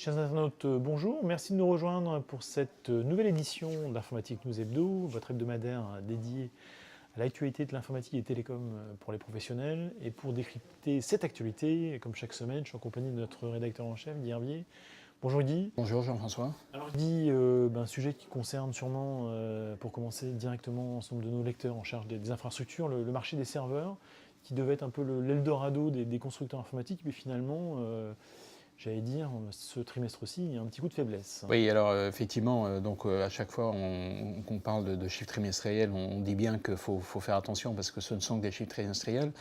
Chers internautes, bonjour. Merci de nous rejoindre pour cette nouvelle édition d'Informatique News Hebdo, votre hebdomadaire dédié à l'actualité de l'informatique et télécom pour les professionnels. Et pour décrypter cette actualité, comme chaque semaine, je suis en compagnie de notre rédacteur en chef, Guy Hervier. Bonjour Guy. Bonjour Jean-François. Alors Guy, un sujet qui concerne sûrement, pour commencer directement l'ensemble de nos lecteurs en charge des infrastructures, le marché des serveurs, qui devait être un peu l'Eldorado des constructeurs informatiques, mais finalement, j'allais dire, ce trimestre-ci, il y a un petit coup de faiblesse. Oui, alors effectivement, à chaque fois qu'on parle de chiffres trimestriels, on dit bien qu'il faut faire attention parce que ce ne sont que des chiffres trimestriels.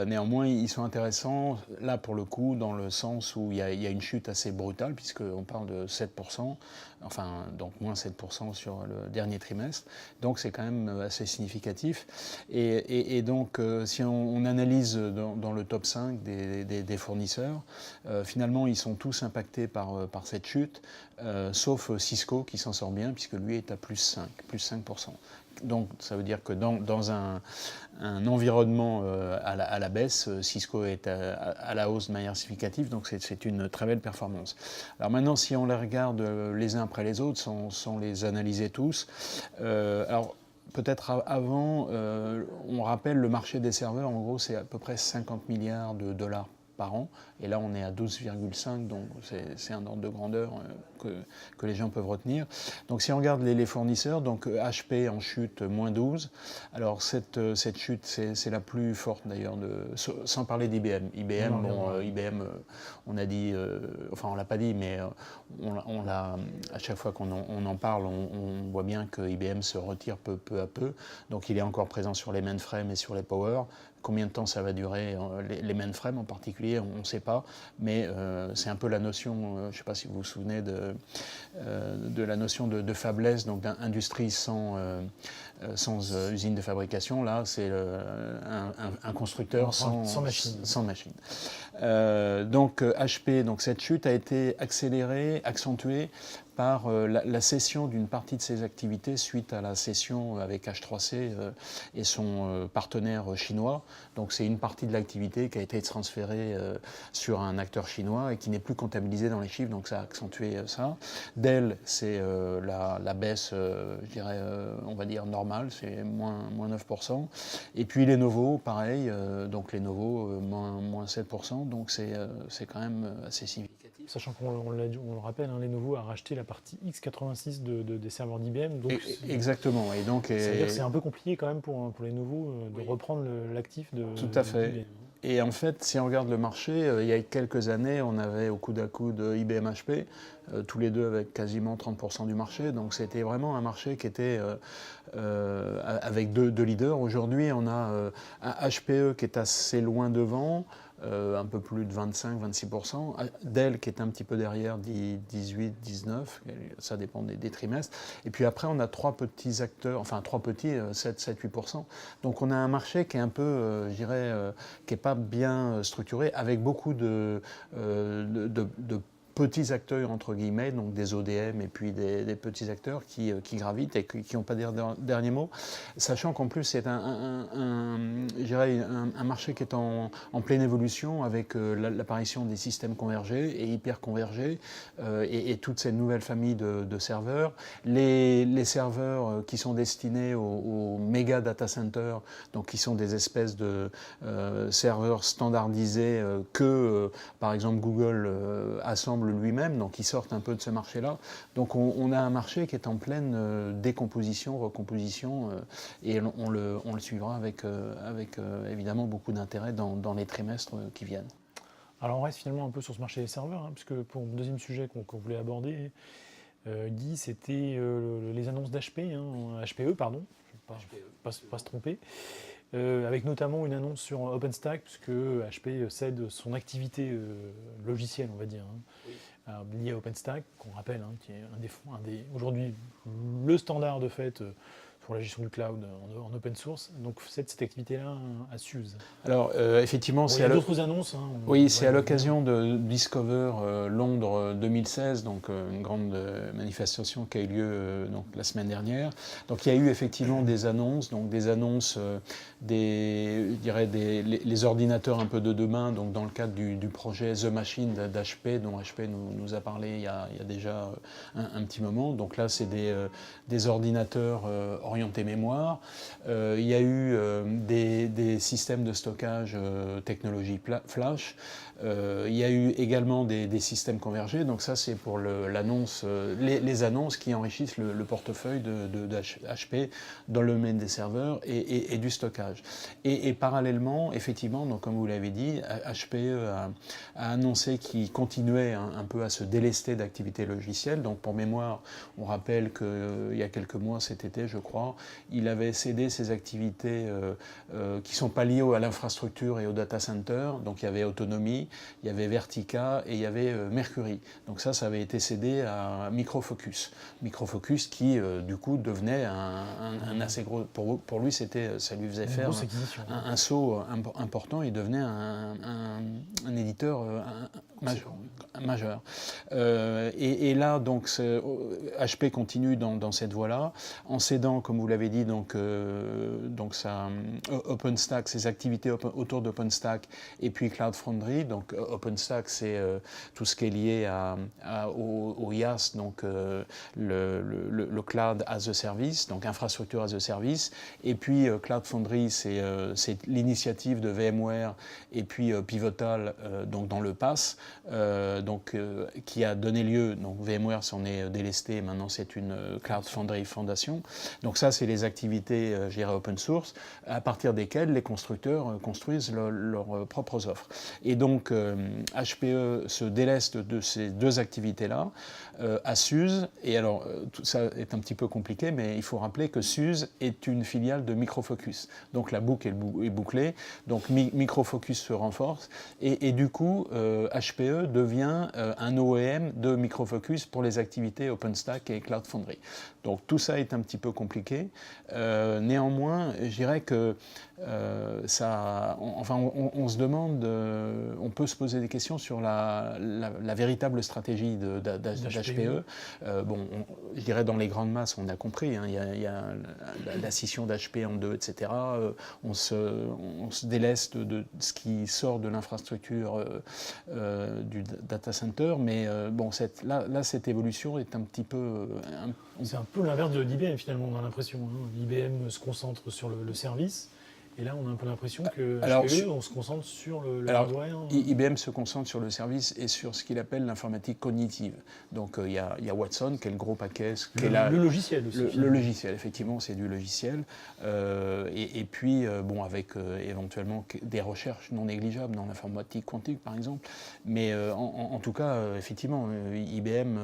Néanmoins, ils sont intéressants, là pour le coup, dans le sens où il y a une chute assez brutale, puisqu'on parle de 7%, enfin, donc moins 7% sur le dernier trimestre. Donc c'est quand même assez significatif. Et donc, si on analyse dans le top 5 des fournisseurs, finalement, ils sont tous impactés par cette chute, sauf Cisco qui s'en sort bien, puisque lui est à plus 5%. Donc ça veut dire que dans un environnement à la baisse, Cisco est à la hausse de manière significative, donc c'est une très belle performance. Alors maintenant, si on les regarde les uns après les autres, sans les analyser tous, alors peut-être avant, on rappelle le marché des serveurs, en gros c'est à peu près 50 milliards de dollars par an, et là on est à 12,5, donc c'est un ordre de grandeur que les gens peuvent retenir. Donc si on regarde les fournisseurs, donc HP en chute moins 12, alors cette chute c'est la plus forte d'ailleurs, sans parler d'IBM. IBM, on a dit, enfin on l'a pas dit, mais on l'a, à chaque fois qu'on en parle, on voit bien que IBM se retire peu à peu, donc il est encore présent sur les mainframes et sur les power. Combien de temps ça va durer, les mainframes en particulier, on ne sait pas, mais c'est un peu la notion, je ne sais pas si vous vous souvenez de la notion de faiblesse, donc d'industrie sans usine de fabrication. Là, c'est un constructeur sans machine. Donc HP, donc cette chute a été accélérée, accentuée par la cession d'une partie de ses activités suite à la cession avec H3C et son partenaire chinois. Donc c'est une partie de l'activité qui a été transférée sur un acteur chinois et qui n'est plus comptabilisée dans les chiffres, donc ça a accentué ça. Dell, c'est la baisse, je dirais, on va dire normale, c'est moins 9%. Et puis Lenovo, pareil, donc Lenovo, moins 7%, donc c'est quand même assez significatif. Sachant qu'on le rappelle, Lenovo a racheté la partie x86 des serveurs d'IBM. Donc exactement. Et donc, c'est-à-dire que c'est un peu compliqué quand même pour Lenovo de reprendre l'actif de tout à fait. d'IBM. Et en fait, si on regarde le marché, il y a quelques années, on avait au coude à coude IBM HP, tous les deux avec quasiment 30% du marché. Donc c'était vraiment un marché qui était avec deux leaders. Aujourd'hui, on a un HPE qui est assez loin devant, un peu plus de 25-26%. Dell qui est un petit peu derrière, 18-19%, ça dépend des trimestres. Et puis après, on a trois petits acteurs, enfin trois petits, 7-8%. Donc on a un marché qui est un peu, je dirais, qui n'est pas bien structuré, avec beaucoup de petits acteurs, entre guillemets, donc des ODM et puis des petits acteurs qui gravitent et qui n'ont pas de dernier mot, sachant qu'en plus c'est je dirais un marché qui est en pleine évolution avec l'apparition des systèmes convergés et hyper convergés et toute cette nouvelle famille de serveurs. Les serveurs qui sont destinés aux méga data centers, donc qui sont des espèces de serveurs standardisés par exemple Google assemble lui-même, donc ils sortent un peu de ce marché-là. Donc on a un marché qui est en pleine décomposition, recomposition, et on le suivra avec évidemment beaucoup d'intérêt dans les trimestres qui viennent. Alors on reste finalement un peu sur ce marché des serveurs, puisque pour le deuxième sujet qu'on voulait aborder, Guy, c'était les annonces d'HP, HPE, pardon, je ne vais pas se tromper. Avec notamment une annonce sur OpenStack, puisque HP cède son activité logicielle, on va dire, liée à OpenStack, qu'on rappelle, qui est aujourd'hui le standard de fait pour la gestion du cloud en open source. Donc cette activité-là à Suze. Alors effectivement, il y a d'autres annonces. Oui, c'est à l'occasion de Discover Londres 2016, donc une grande manifestation qui a eu lieu donc, la semaine dernière. Donc il y a eu effectivement des annonces, je dirais les ordinateurs un peu de demain, donc dans le cadre du projet The Machine d'HP, dont HP nous a parlé il y a déjà un petit moment. Donc là, c'est des ordinateurs orientés mémoire. Il y a eu des systèmes de stockage technologie flash. Il y a eu également des systèmes convergés. Donc ça, c'est pour l'annonce, les annonces qui enrichissent le portefeuille de HP dans le domaine des serveurs et du stockage. Et parallèlement, effectivement, donc comme vous l'avez dit, HPE a annoncé qu'il continuait un peu à se délester d'activités logicielles. Donc pour mémoire, on rappelle qu'il y a quelques mois, cet été, je crois, il avait cédé ses activités qui ne sont pas liées à l'infrastructure et au data center. Donc il y avait Autonomy, il y avait Vertica et il y avait Mercury. Donc ça avait été cédé à Micro Focus. Micro Focus qui, du coup, devenait un assez gros... Pour lui, ça lui faisait faire un saut important et devenait un éditeur majeur. Et là, donc, HP continue dans cette voie-là, en cédant, comme vous l'avez dit, donc OpenStack, ses activités autour d'OpenStack, et puis Cloud Foundry. Donc OpenStack, c'est tout ce qui est lié au IaaS, donc le Cloud as a Service, donc infrastructure as a Service. Et puis Cloud Foundry, c'est l'initiative de VMware et puis Pivotal, donc dans le PaaS, qui a donné lieu, donc VMware s'en est délesté, et maintenant c'est une Cloud Foundry Foundation. Donc ça, c'est les activités, je dirais, open source, à partir desquelles les constructeurs construisent leurs propres offres. Et donc HPE se déleste de ces deux activités-là à Suze. Et alors, tout ça est un petit peu compliqué, mais il faut rappeler que Suze est une filiale de Micro Focus. Donc la boucle est bouclée. Donc Micro Focus se renforce. Et du coup, HPE devient un OEM de Micro Focus pour les activités OpenStack et Cloud Foundry. Donc tout ça est un petit peu compliqué. Néanmoins, je dirais que on se demande, on peut se poser des questions sur la véritable stratégie d'HPE. Je dirais dans les grandes masses, on a compris, hein, il y a la scission d'HP en deux, etc. On se déleste de ce qui sort de l'infrastructure du data center, mais cette évolution est un petit peu... C'est un peu l'inverse d'IBM finalement, on a l'impression. IBM se concentre sur le service. Et là, on a un peu l'impression que HPE, on se concentre sur le hardware. IBM se concentre sur le service et sur ce qu'il appelle l'informatique cognitive. Donc, il y a Watson, qui est le gros paquet. Le logiciel aussi. Le logiciel, effectivement, c'est du logiciel. Et puis, avec éventuellement des recherches non négligeables dans l'informatique quantique, par exemple. Mais en tout cas, effectivement, IBM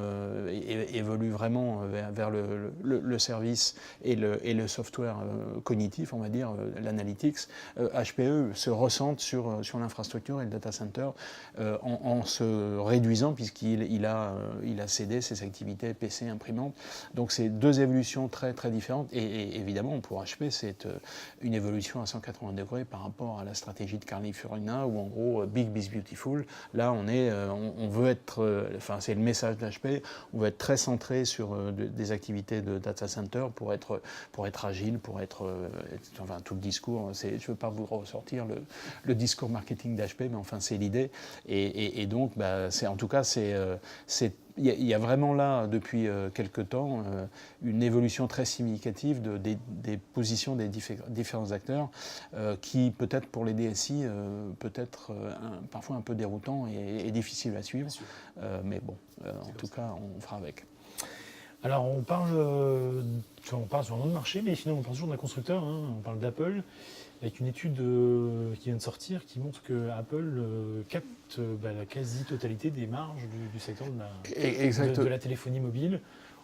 évolue vraiment vers le service et le software cognitif, on va dire, l'analytique. HPE se recentre sur l'infrastructure et le data center en se réduisant puisqu'il a cédé ses activités PC imprimante. Donc c'est deux évolutions très très différentes et évidemment pour HP c'est une évolution à 180 degrés par rapport à la stratégie de Carly Fiorina où en gros Big is Beautiful. Là on veut être, c'est le message d'HP, on veut être très centré sur des activités de data center pour être agile, pour être tout le discours. Je ne veux pas vous ressortir le discours marketing d'HP, mais enfin c'est l'idée. Et donc, en tout cas, il y a vraiment là, depuis quelque temps, une évolution très significative des positions des différents acteurs qui, peut-être pour les DSI, peut être parfois un peu déroutant et difficile à suivre. Mais bon, en tout cas, on fera avec. Alors, on parle sur un autre marché, mais finalement, on parle toujours d'un constructeur. On parle d'Apple, avec une étude qui vient de sortir qui montre que Apple capte la quasi-totalité des marges du secteur de la téléphonie mobile.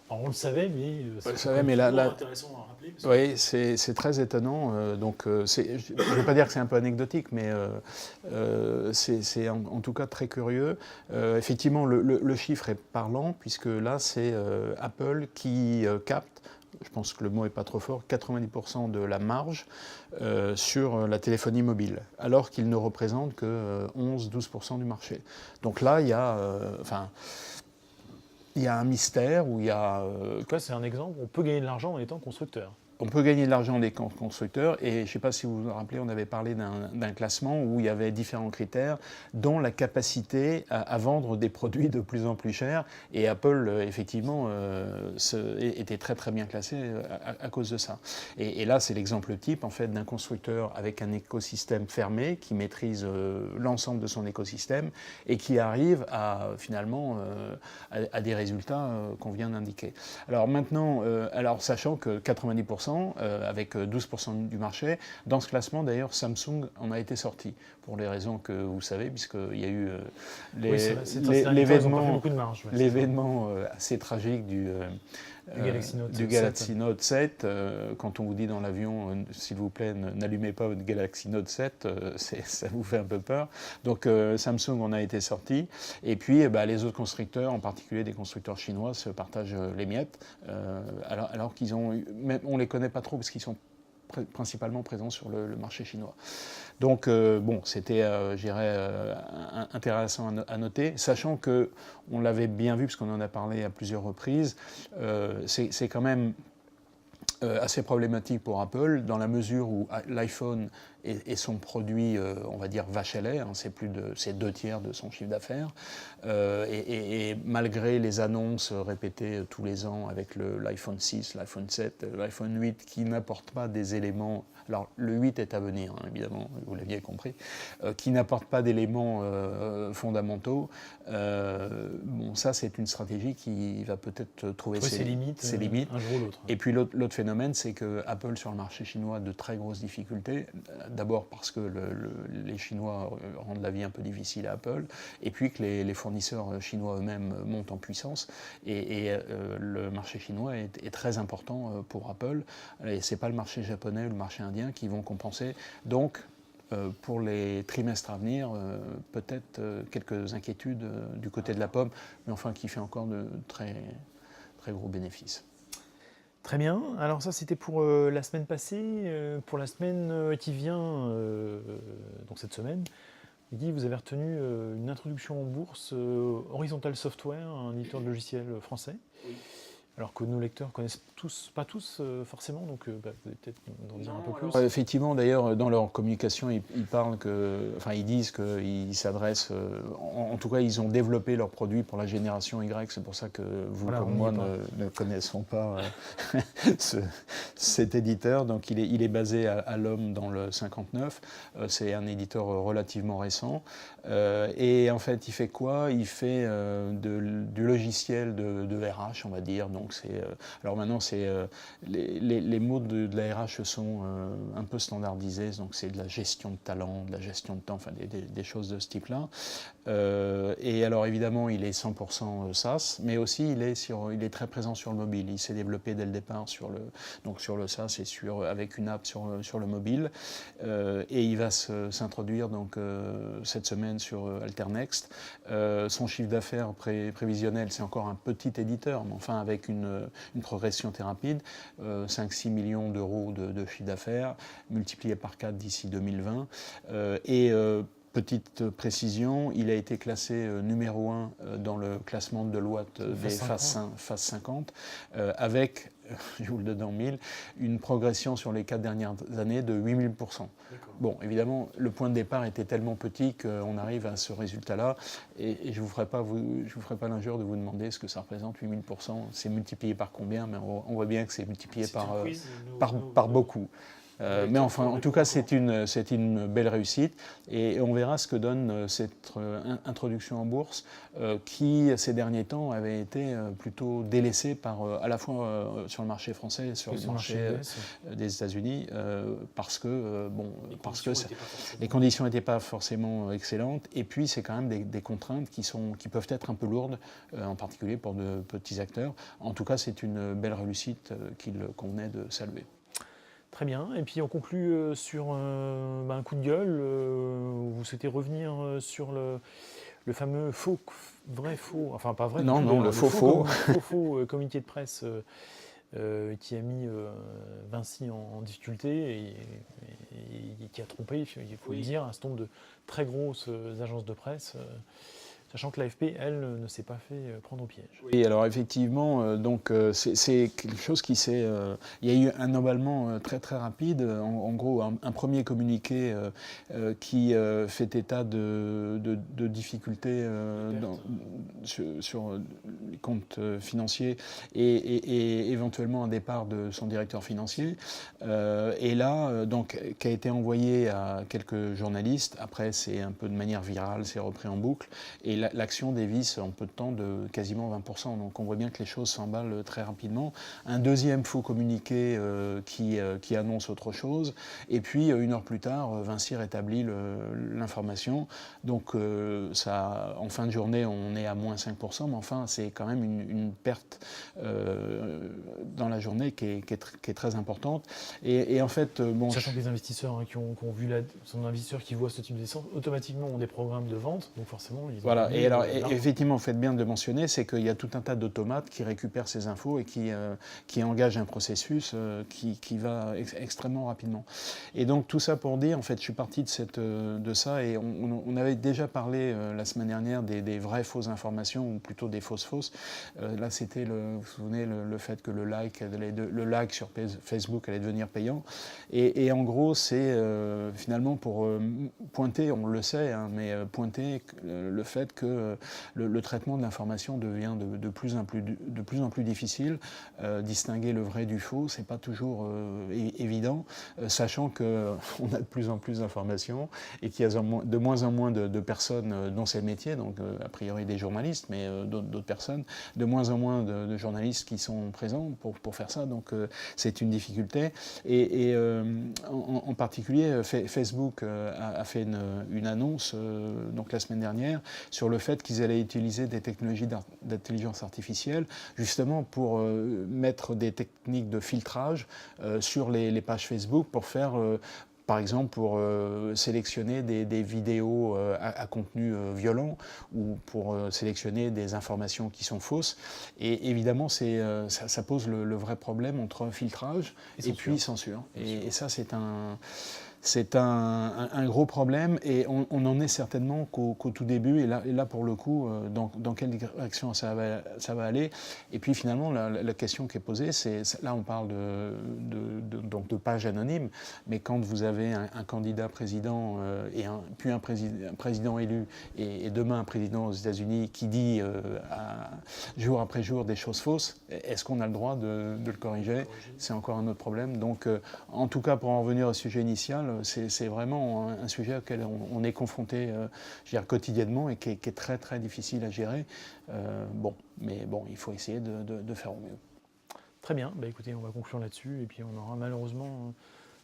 Alors, on le savait, mais c'est intéressant à rappeler. Oui, c'est très étonnant. Je ne veux pas dire que c'est un peu anecdotique, mais c'est en tout cas très curieux. Effectivement, le chiffre est parlant, puisque là, c'est Apple qui capte je pense que le mot n'est pas trop fort, 90% de la marge sur la téléphonie mobile, alors qu'il ne représente que 11-12% du marché. Donc là, il y a un mystère où il y a... Ça, c'est un exemple, on peut gagner de l'argent en étant constructeur. On peut gagner de l'argent des constructeurs et je ne sais pas si vous vous rappelez, on avait parlé d'un classement où il y avait différents critères, dont la capacité à vendre des produits de plus en plus chers. Et Apple, effectivement, était très très bien classé à cause de ça. Et là, c'est l'exemple type en fait d'un constructeur avec un écosystème fermé qui maîtrise l'ensemble de son écosystème et qui arrive à finalement à des résultats qu'on vient d'indiquer. Alors maintenant, sachant que 90%, avec 12% du marché. Dans ce classement, d'ailleurs, Samsung en a été sorti, pour les raisons que vous savez, puisqu'il y a eu l'événement assez tragique du Galaxy Note 7. Quand on vous dit dans l'avion, s'il vous plaît, n'allumez pas votre Galaxy Note 7, ça vous fait un peu peur. Donc Samsung en a été sorti. Et puis les autres constructeurs, en particulier des constructeurs chinois, se partagent les miettes, alors qu'ils ont... On les connaît pas trop parce qu'ils sont principalement présents sur le marché chinois. Donc c'était, je dirais, intéressant à noter, sachant qu'on l'avait bien vu, parce qu'on en a parlé à plusieurs reprises, c'est quand même assez problématique pour Apple, dans la mesure où l'iPhone est son produit, on va dire, vache à lait, hein, c'est 2/3 de son chiffre d'affaires, et malgré les annonces répétées tous les ans avec l'iPhone 6, l'iPhone 7, l'iPhone 8, qui n'apportent pas des éléments, alors le 8 est à venir, hein, évidemment, vous l'aviez compris, qui n'apportent pas d'éléments fondamentaux, ça c'est une stratégie qui va peut-être trouver ses limites un jour ou l'autre. Et puis l'autre phénomène, c'est que Apple sur le marché chinois a de très grosses difficultés. D'abord parce que les Chinois rendent la vie un peu difficile à Apple, et puis que les fournisseurs chinois eux-mêmes montent en puissance. Et le marché chinois est très important pour Apple. Et ce n'est pas le marché japonais ou le marché indien qui vont compenser. Donc, pour les trimestres à venir, peut-être quelques inquiétudes du côté de la pomme, mais enfin qui fait encore de très, très gros bénéfices. Très bien. Alors ça, c'était pour la semaine passée. Pour la semaine qui vient, donc cette semaine, Guy, vous avez retenu une introduction en bourse, Horizontal Software, un éditeur de logiciels français. Oui. Alors que nos lecteurs connaissent pas tous forcément, donc vous allez peut-être en dire un peu plus. Effectivement, d'ailleurs, dans leur communication, ils disent qu'ils s'adressent, en tout cas, ils ont développé leurs produits pour la génération Y. C'est pour ça que vous, comme moi, ne connaissons pas cet éditeur. Donc, il est basé à Lomme dans le 59. C'est un éditeur relativement récent. Et en fait, il fait quoi? Il fait du logiciel de RH, on va dire. Donc alors maintenant, les mots de la RH sont un peu standardisés, donc c'est de la gestion de talent, de la gestion de temps, enfin des choses de ce type-là. Et alors évidemment, il est 100% SaaS, mais aussi il est très présent sur le mobile. Il s'est développé dès le départ sur le SaaS et avec une app sur le mobile. Et il va s'introduire donc cette semaine sur Alternext. Son chiffre d'affaires prévisionnel, c'est encore un petit éditeur, mais enfin avec une progression très rapide, 5-6 millions d'euros de chiffre d'affaires, multiplié par 4 d'ici 2020. Petite précision, il a été classé numéro 1 dans le classement de Deloitte des FAS 50, avec, je vous le donne en mille, une progression sur les 4 dernières années de 8000%. Bon, évidemment, le point de départ était tellement petit qu'on arrive à ce résultat-là, et je ne vous ferai pas l'injure de vous demander ce que ça représente, 8000%. C'est multiplié par combien, mais on voit bien que c'est multiplié par beaucoup. Mais enfin, en tout cas, c'est une belle réussite, et on verra ce que donne cette introduction en bourse qui, ces derniers temps, avait été plutôt délaissée à la fois sur le marché français et sur le marché des États-Unis, parce que les conditions n'étaient pas forcément excellentes, et puis c'est quand même des contraintes qui peuvent être un peu lourdes, en particulier pour de petits acteurs. En tout cas, c'est une belle réussite qu'il convenait de saluer. Très bien. Et puis on conclut sur un coup de gueule. Vous souhaitez revenir sur le fameux vrai faux, enfin pas vrai. Non, le faux communiqué de presse qui a mis Vinci en difficulté et qui a trompé, il faut le dire, un certain nombre de très grosses agences de presse, sachant que l'AFP, elle, ne s'est pas fait prendre au piège. Oui, alors effectivement, c'est quelque chose qui s'est... il y a eu un emballement très très rapide, en gros un premier communiqué qui fait état de difficultés sur les comptes financiers et éventuellement un départ de son directeur financier. Et là, donc, qui a été envoyé à quelques journalistes. Après, c'est un peu de manière virale, c'est repris en boucle. Et l'action dévisse en peu de temps de quasiment 20%. Donc on voit bien que les choses s'emballent très rapidement. Un deuxième faux communiqué qui annonce autre chose. Et puis, 1 heure plus tard, Vinci rétablit l'information. Donc en fin de journée, on est à moins 5%. Mais enfin, c'est quand même une perte dans la journée qui est très importante. Et en fait... Sachant que les investisseurs qui ont vu son investisseur qui voit ce type d'essence, automatiquement ont des programmes de vente. Donc forcément, ils ont... Voilà. Et alors, effectivement, vous faites bien de mentionner, c'est qu'il y a tout un tas d'automates qui récupèrent ces infos et qui engagent un processus qui va extrêmement rapidement. Et donc, tout ça pour dire, en fait, je suis parti de ça et on avait déjà parlé la semaine dernière des vraies fausses informations, ou plutôt des fausses. Là, c'était, vous vous souvenez, le fait que le like sur Facebook allait devenir payant. Et en gros, c'est finalement pour pointer, on le sait, hein, mais pointer le fait que le traitement de l'information devient de plus en plus difficile. Distinguer le vrai du faux, c'est pas toujours évident, sachant qu'on a de plus en plus d'informations et qu'il y a de moins en moins de personnes dont c'est le métier, donc a priori des journalistes, mais d'autres personnes, de moins en moins de journalistes qui sont présents pour faire ça, donc c'est une difficulté. Et en particulier, Facebook a fait une annonce donc la semaine dernière sur le fait qu'ils allaient utiliser des technologies d'intelligence artificielle justement pour mettre des techniques de filtrage sur les pages Facebook pour faire... par exemple, pour sélectionner des vidéos à contenu violent ou pour sélectionner des informations qui sont fausses. Et évidemment, ça pose le vrai problème entre filtrage et puis censure. Et ça, c'est un gros problème et on en est certainement qu'au tout début. Et là pour le coup, dans quelle direction ça va aller. Et puis finalement, la question qui est posée, là on parle donc de pages anonymes, mais quand vous avez un candidat président puis un président élu et demain un président aux États-Unis qui dit jour après jour des choses fausses, est-ce qu'on a le droit de le corriger? C'est encore un autre problème. Donc en tout cas, pour en revenir au sujet initial, c'est vraiment un sujet auquel on est confronté quotidiennement et qui est très très difficile à gérer. Mais il faut essayer de faire au mieux. Très bien, écoutez, on va conclure là-dessus et puis on aura malheureusement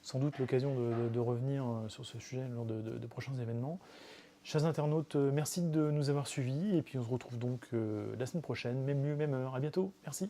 sans doute l'occasion de revenir sur ce sujet lors de prochains événements. Chers internautes, merci de nous avoir suivis et puis on se retrouve donc la semaine prochaine, même lieu, même heure. À bientôt, merci.